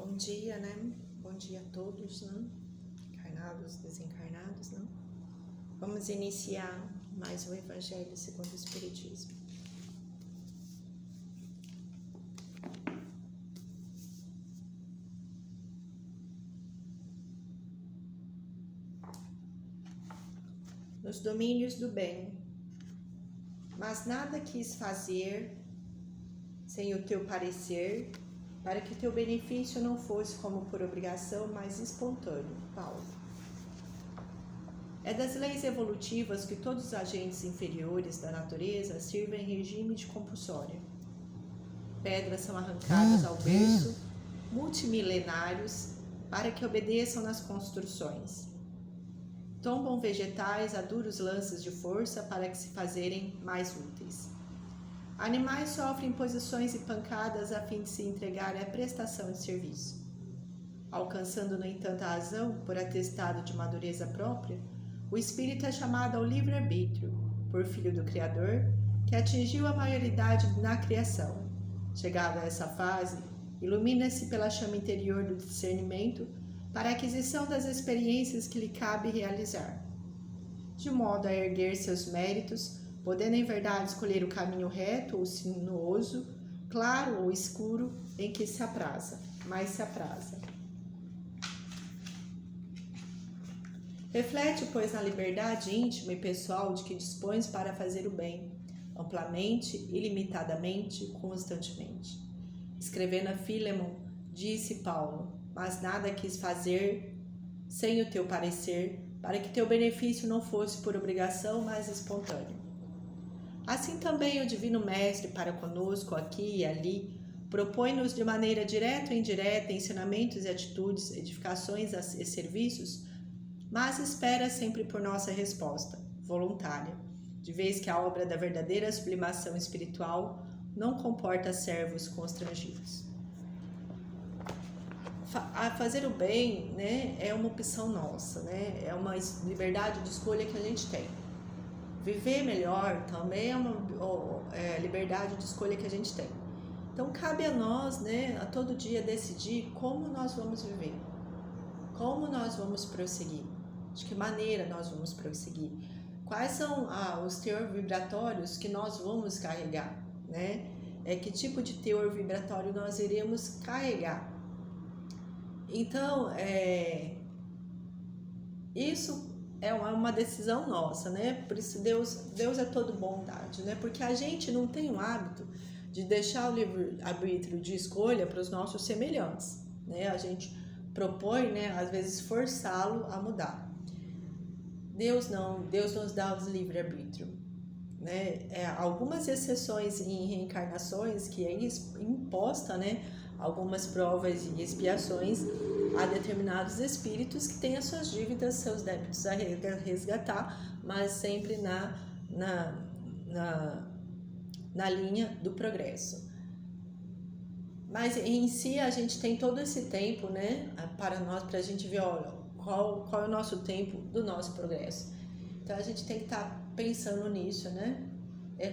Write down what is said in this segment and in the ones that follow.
Bom dia, né? Bom dia a todos, né? Encarnados, desencarnados, né? Vamos iniciar mais o Evangelho segundo o Espiritismo. Nos domínios do bem, mas nada quis fazer sem o teu parecer, para que teu benefício não fosse como por obrigação, mas espontâneo. Paulo. É das leis evolutivas que todos os agentes inferiores da natureza sirvem em regime de compulsória. Pedras são arrancadas ao berço, multimilenários, para que obedeçam nas construções. Tombam vegetais a duros lances de força para que se fazerem mais úteis. Animais sofrem imposições e pancadas a fim de se entregarem à prestação de serviço. Alcançando, no entanto, a razão, por atestado de madureza própria, o espírito é chamado ao livre-arbítrio, por filho do Criador, que atingiu a maioridade na criação. Chegado a essa fase, ilumina-se pela chama interior do discernimento para a aquisição das experiências que lhe cabe realizar, de modo a erguer seus méritos, podendo em verdade escolher o caminho reto ou sinuoso, claro ou escuro, em que se apraza, mais se apraza. Reflete, pois, na liberdade íntima e pessoal de que dispões para fazer o bem, amplamente, ilimitadamente, constantemente. Escrevendo a Filemon, disse Paulo, mas nada quis fazer sem o teu parecer, para que teu benefício não fosse por obrigação, mas espontâneo. Assim também o Divino Mestre para conosco, aqui e ali, propõe-nos de maneira direta ou indireta ensinamentos e atitudes, edificações e serviços, mas espera sempre por nossa resposta, voluntária, de vez que a obra da verdadeira sublimação espiritual não comporta servos constrangidos. Fazer o bem, né, é uma opção nossa, né, é uma liberdade de escolha que a gente tem. Viver melhor também é uma liberdade de escolha que a gente tem. Então, cabe a nós, né, a todo dia decidir como nós vamos viver, como nós vamos prosseguir, de que maneira nós vamos prosseguir, quais são os teor vibratórios que nós vamos carregar, né? Que tipo de teor vibratório nós iremos carregar. Então, isso é uma decisão nossa, né? Por isso Deus é todo bondade, né? Porque a gente não tem o hábito de deixar o livre-arbítrio de escolha para os nossos semelhantes, né? A gente propõe, né, às vezes forçá-lo a mudar. Deus não, Deus nos dá o livre-arbítrio, né? Algumas exceções em reencarnações que é imposta, né? Algumas provas e expiações a determinados espíritos que têm as suas dívidas, seus débitos a resgatar, mas sempre na linha do progresso. Mas em si a gente tem todo esse tempo, né, para a gente ver, olha, qual é o nosso tempo do nosso progresso. Então a gente tem que estar pensando nisso, né?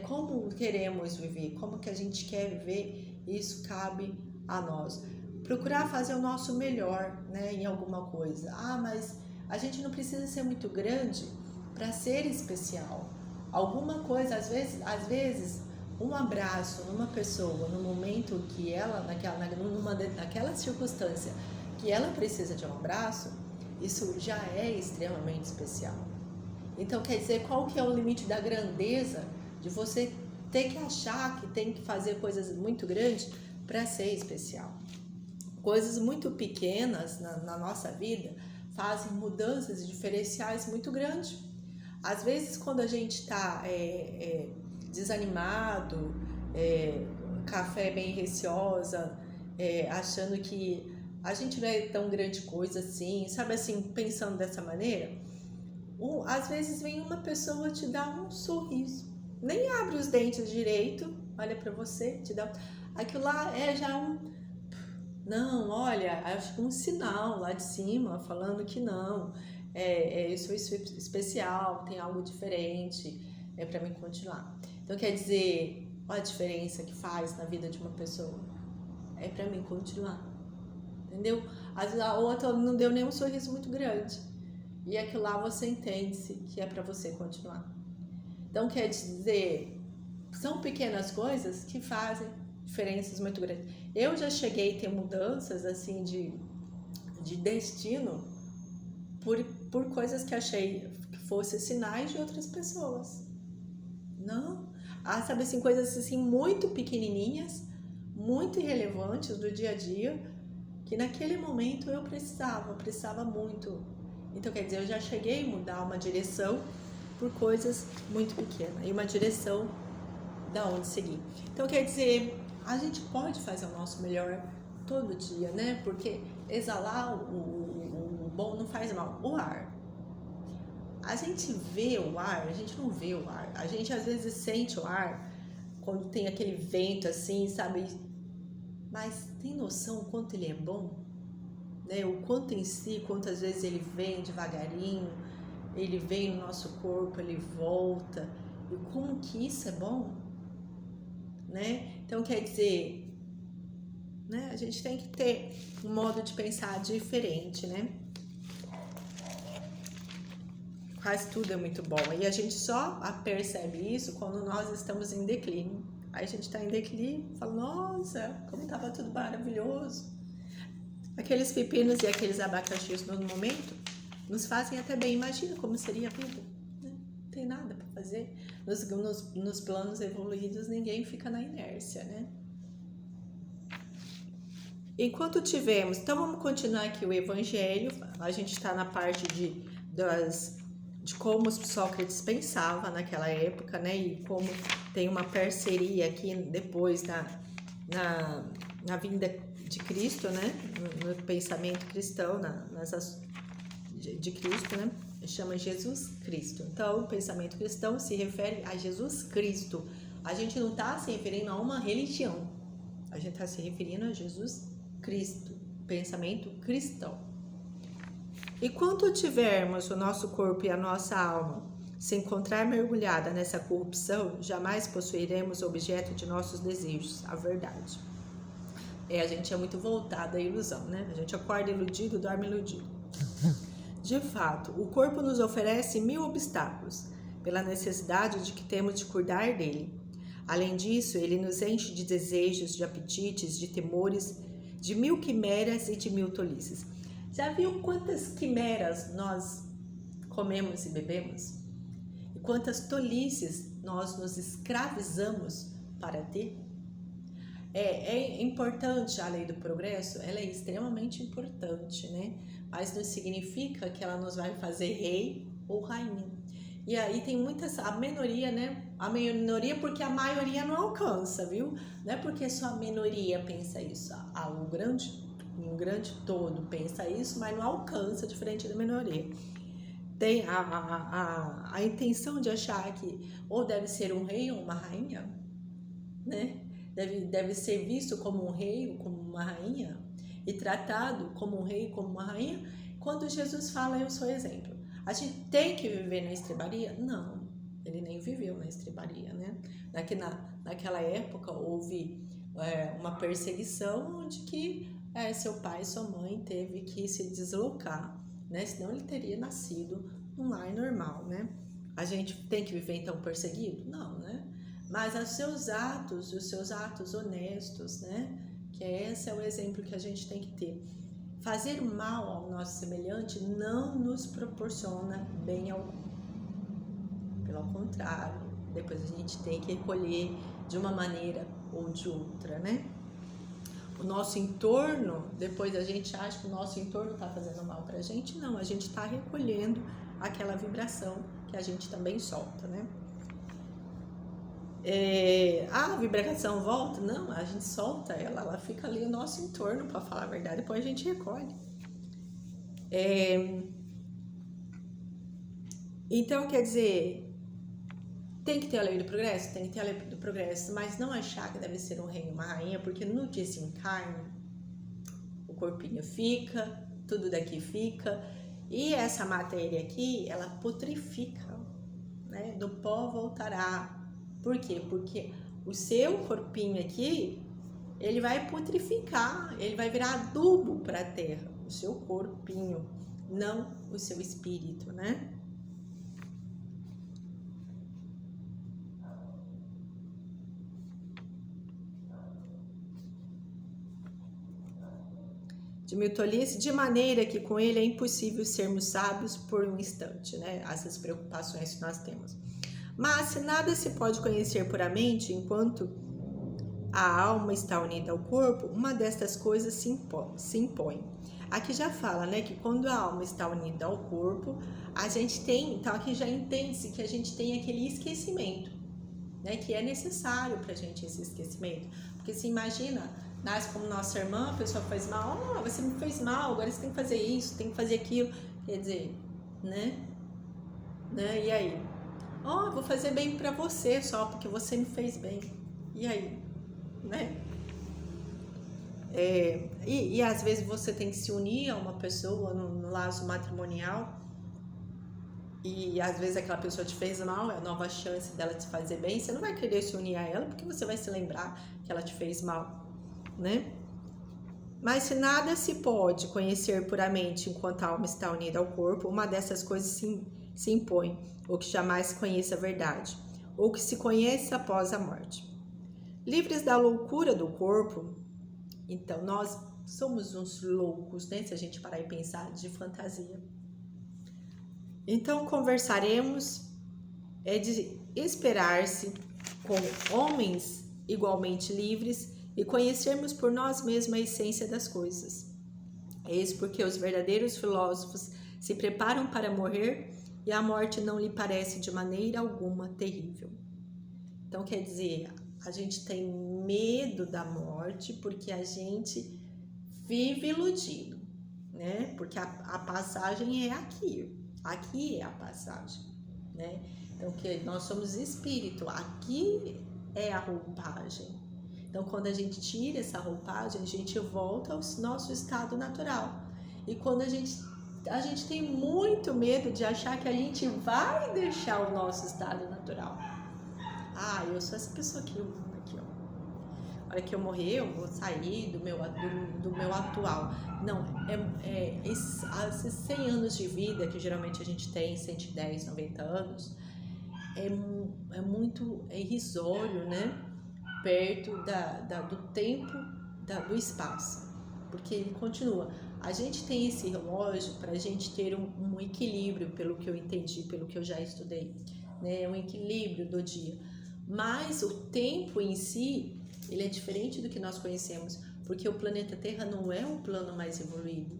Como queremos viver, como que a gente quer viver, isso cabe a nós. Procurar fazer o nosso melhor, né, em alguma coisa. Mas a gente não precisa ser muito grande para ser especial. Alguma coisa, às vezes um abraço numa pessoa, no momento que ela, naquela circunstância, que ela precisa de um abraço, isso já é extremamente especial. Então, quer dizer, qual que é o limite da grandeza de você ter que achar que tem que fazer coisas muito grandes para ser especial? Coisas muito pequenas na nossa vida fazem mudanças diferenciais muito grandes. Às vezes, quando a gente está desanimado, café bem receosa, achando que a gente não é tão grande coisa assim, sabe assim, pensando dessa maneira, às vezes vem uma pessoa te dar um sorriso, nem abre os dentes direito, olha para você, te dá aquilo lá, já não, olha, acho que um sinal lá de cima falando que não, isso é especial, tem algo diferente, para mim continuar. Então quer dizer, olha a diferença que faz na vida de uma pessoa, para mim continuar. entendeu? Às vezes a outra não deu nem um sorriso muito grande. E aquilo lá você entende-se que é para você continuar. Então, quer dizer, são pequenas coisas que fazem diferenças muito grandes. Eu já cheguei a ter mudanças, assim, de destino por coisas que achei que fossem sinais de outras pessoas. Não? Sabe assim, coisas assim muito pequenininhas, muito irrelevantes do dia a dia, que naquele momento eu precisava muito. Então, quer dizer, eu já cheguei a mudar uma direção por coisas muito pequenas e uma direção da onde seguir. Então, quer dizer, a gente pode fazer o nosso melhor todo dia, né? Porque exalar o bom não faz mal. O ar. A gente vê o ar, a gente não vê o ar. A gente às vezes sente o ar quando tem aquele vento assim, sabe? Mas tem noção o quanto ele é bom? Né? O quanto em si, quantas vezes ele vem devagarinho, ele vem no nosso corpo, ele volta. E como que isso é bom? Né? Então, quer dizer, né? A gente tem que ter um modo de pensar diferente, né? Quase tudo é muito bom. E a gente só percebe isso quando nós estamos em declínio. Aí a gente está em declínio e fala, nossa, como estava tudo maravilhoso. Aqueles pepinos e aqueles abacaxis no momento nos fazem até bem. Imagina como seria a vida. Né? Não tem nada para fazer. Nos planos evoluídos, ninguém fica na inércia, né? Enquanto tivemos... Então, vamos continuar aqui o Evangelho. A gente está na parte de como Sócrates pensava naquela época, né? E como tem uma parceria aqui depois na vinda de Cristo, né? No pensamento cristão, de Cristo, né? Chama Jesus Cristo. Então, o pensamento cristão se refere a Jesus Cristo. A gente não está se referindo a uma religião. A gente está se referindo a Jesus Cristo, pensamento cristão. E quando tivermos o nosso corpo e a nossa alma se encontrar mergulhada nessa corrupção, jamais possuiremos o objeto de nossos desejos, a verdade. A gente é muito voltado à ilusão, né? A gente acorda iludido, dorme iludido. De fato, o corpo nos oferece 1000 obstáculos, pela necessidade de que temos de cuidar dele. Além disso, ele nos enche de desejos, de apetites, de temores, de 1000 quimeras e de 1000 tolices. Já viu quantas quimeras nós comemos e bebemos? E quantas tolices nós nos escravizamos para ter? É importante a lei do progresso, ela é extremamente importante, né? Mas não significa que ela nos vai fazer rei ou rainha. E aí tem a minoria, né? A minoria porque a maioria não alcança, viu? Não é porque só a minoria pensa isso. Um grande todo pensa isso, mas não alcança, diferente da minoria. Tem a intenção de achar que ou deve ser um rei ou uma rainha, né? Deve ser visto como um rei ou como uma rainha e tratado como um rei, como uma rainha. Quando Jesus fala, eu sou exemplo. A gente tem que viver na estrebaria? Não, ele nem viveu na estrebaria, né? Naquela época houve uma perseguição onde que seu pai e sua mãe teve que se deslocar, né? Senão ele teria nascido num lar normal, né? A gente tem que viver então perseguido? Não, né? Mas os seus atos honestos, né? Que esse é o exemplo que a gente tem que ter. Fazer mal ao nosso semelhante não nos proporciona bem algum. Pelo contrário, depois a gente tem que recolher de uma maneira ou de outra, né? O nosso entorno, depois a gente acha que o nosso entorno está fazendo mal pra gente, não, a gente está recolhendo aquela vibração que a gente também solta, né? A vibração volta? Não, a gente solta ela fica ali no nosso entorno, para falar a verdade, depois a gente recolhe. Então, quer dizer, tem que ter a lei do progresso? Tem que ter a lei do progresso, mas não achar que deve ser um rei ou uma rainha, porque no desencarne, o corpinho fica, tudo daqui fica, e essa matéria aqui, ela putrifica, né? Do pó voltará. Por quê? Porque o seu corpinho aqui, ele vai putrificar, ele vai virar adubo para a terra, o seu corpinho, não o seu espírito, né? De mil tolice, de maneira que com ele é impossível sermos sábios por um instante, né? Essas preocupações que nós temos. Mas se nada se pode conhecer puramente enquanto a alma está unida ao corpo, uma destas coisas se impõe. Aqui já fala, né, que quando a alma está unida ao corpo, a gente tem, então aqui já entende-se que a gente tem aquele esquecimento, né, que é necessário pra gente esse esquecimento. Porque se imagina, nasce como nossa irmã, a pessoa faz mal, você me fez mal, agora você tem que fazer isso, tem que fazer aquilo, quer dizer, né? E aí? Vou fazer bem pra você só porque você me fez bem. E aí? Né? E às vezes você tem que se unir a uma pessoa no laço matrimonial e às vezes aquela pessoa te fez mal, é a nova chance dela te fazer bem, você não vai querer se unir a ela porque você vai se lembrar que ela te fez mal, né? Mas se nada se pode conhecer puramente enquanto a alma está unida ao corpo, uma dessas coisas se impõe, ou que jamais se conheça a verdade, ou que se conheça após a morte. Livres da loucura do corpo, então nós somos uns loucos, né? Se a gente parar e pensar de fantasia. Então conversaremos, é de esperar-se com homens igualmente livres e conhecermos por nós mesmos a essência das coisas. Eis porque os verdadeiros filósofos se preparam para morrer e a morte não lhe parece de maneira alguma terrível. Então quer dizer, a gente tem medo da morte porque a gente vive iludido, né? Porque a passagem é aqui é a passagem, né? Então que nós somos espírito, aqui é a roupagem. Então quando a gente tira essa roupagem, a gente volta ao nosso estado natural. E quando a gente tem muito medo de achar que a gente vai deixar o nosso estado natural. Eu sou essa pessoa aqui, ó. A hora que eu morrer, eu vou sair do meu atual. Não, esses 100 anos de vida que geralmente a gente tem, 110, 90 anos, é muito irrisório, né? Perto do tempo, do espaço. Porque ele continua. A gente tem esse relógio para a gente ter um equilíbrio, pelo que eu entendi, pelo que eu já estudei, né? Um equilíbrio do dia. Mas o tempo em si, ele é diferente do que nós conhecemos, porque o planeta Terra não é um plano mais evoluído,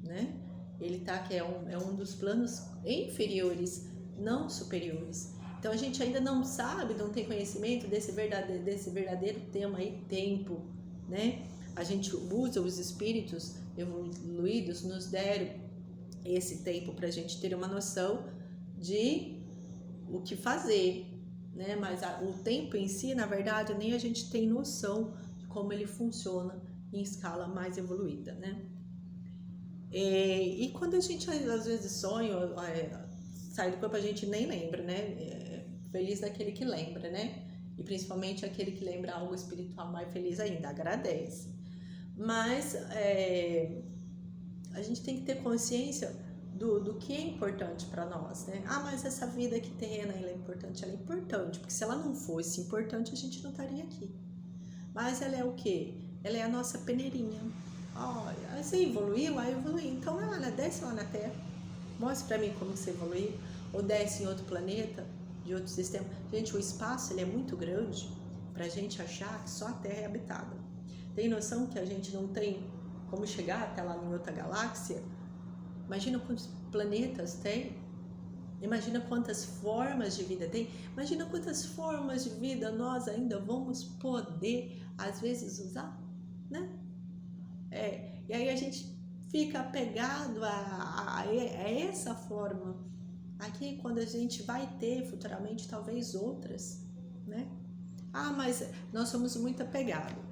né? Ele que é um dos planos inferiores, não superiores. Então a gente ainda não sabe, não tem conhecimento desse verdadeiro tema aí, tempo, né? A gente usa, os espíritos evoluídos nos deram esse tempo para a gente ter uma noção de o que fazer, né? Mas o tempo em si, na verdade, nem a gente tem noção de como ele funciona em escala mais evoluída, né? E quando a gente às vezes sonha, sai do corpo, a gente nem lembra, né? Feliz daquele que lembra, né? E principalmente aquele que lembra algo espiritual, mais feliz ainda, agradece. Mas a gente tem que ter consciência do que é importante para nós, né? Mas essa vida aqui terrena, ela é importante, porque se ela não fosse importante, a gente não estaria aqui. Mas ela é o quê? Ela é a nossa peneirinha. Você evoluiu? Evoluí. Então desce lá na Terra, mostre para mim como você evoluiu, ou desce em outro planeta, de outro sistema. Gente, o espaço ele é muito grande para a gente achar que só a Terra é habitada. Tem noção que a gente não tem como chegar até lá em outra galáxia? Imagina quantos planetas tem, imagina quantas formas de vida tem, imagina quantas formas de vida nós ainda vamos poder, às vezes, usar, né? E aí a gente fica apegado a essa forma. Aqui, quando a gente vai ter futuramente, talvez outras, né? Mas nós somos muito apegados.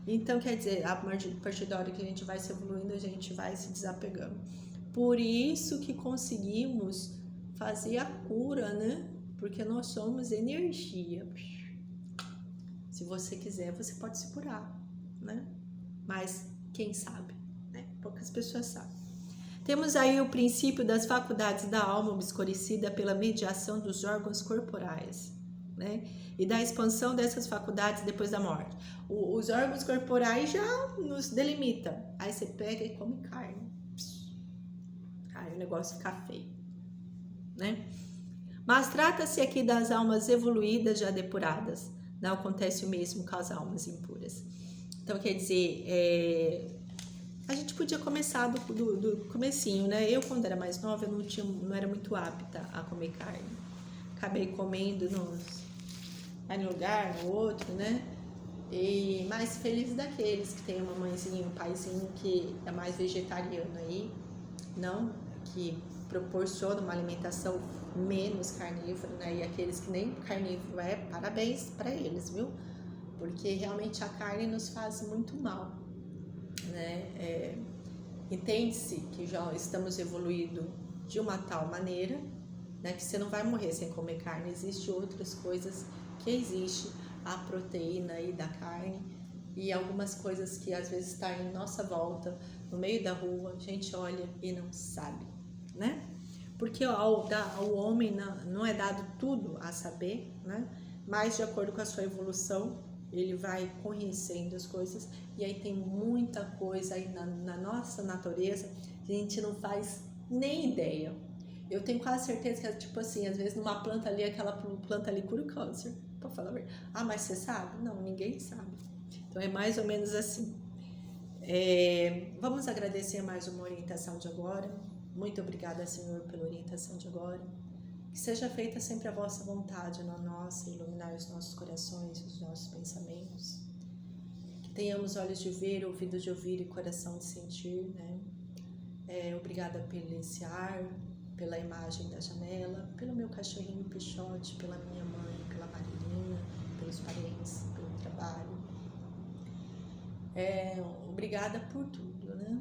Então, quer dizer, a partir da hora que a gente vai se evoluindo, a gente vai se desapegando. Por isso que conseguimos fazer a cura, né? Porque nós somos energia. Se você quiser, você pode se curar. né? Mas quem sabe, né? Poucas pessoas sabem. Temos aí o princípio das faculdades da alma obscurecida pela mediação dos órgãos corporais, né? E da expansão dessas faculdades depois da morte. Os órgãos corporais já nos delimitam. Aí você pega e come carne. Aí o negócio fica feio, né? Mas trata-se aqui das almas evoluídas já depuradas. Não acontece o mesmo com as almas impuras. Então, quer dizer, a gente podia começar do comecinho, né? Eu, quando era mais nova, eu não era muito apta a comer carne. Acabei comendo aí no lugar, no outro, né? E mais feliz daqueles que tem uma mãezinha, um paizinho que é mais vegetariano aí, não, que proporciona uma alimentação menos carnívora, né? E aqueles que nem carnívoro parabéns para eles, viu? Porque realmente a carne nos faz muito mal, né? Entende-se que já estamos evoluindo de uma tal maneira, né, que você não vai morrer sem comer carne. Existem outras coisas que existe, a proteína aí da carne e algumas coisas que às vezes está em nossa volta, no meio da rua, a gente olha e não sabe, né? Porque ao homem não é dado tudo a saber, né? Mas de acordo com a sua evolução, ele vai conhecendo as coisas, e aí tem muita coisa aí na nossa natureza que a gente não faz nem ideia. Eu tenho quase certeza que, tipo assim, às vezes numa planta ali, aquela planta ali cura o câncer, pra falar a verdade. Ah, mas você sabe? Não, ninguém sabe. Então é mais ou menos assim. Vamos agradecer mais uma orientação de agora. Muito obrigada, Senhor, pela orientação de agora. Que seja feita sempre a vossa vontade na nossa, iluminar os nossos corações, os nossos pensamentos. Que tenhamos olhos de ver, ouvidos de ouvir e coração de sentir, né? Obrigada pelo esse ar, pela imagem da janela, pelo meu cachorrinho Pichote, pela minha mãe, pela Marilinha, pelos parentes, pelo trabalho. Obrigada por tudo, né?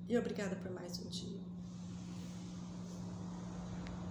E obrigada por mais um dia.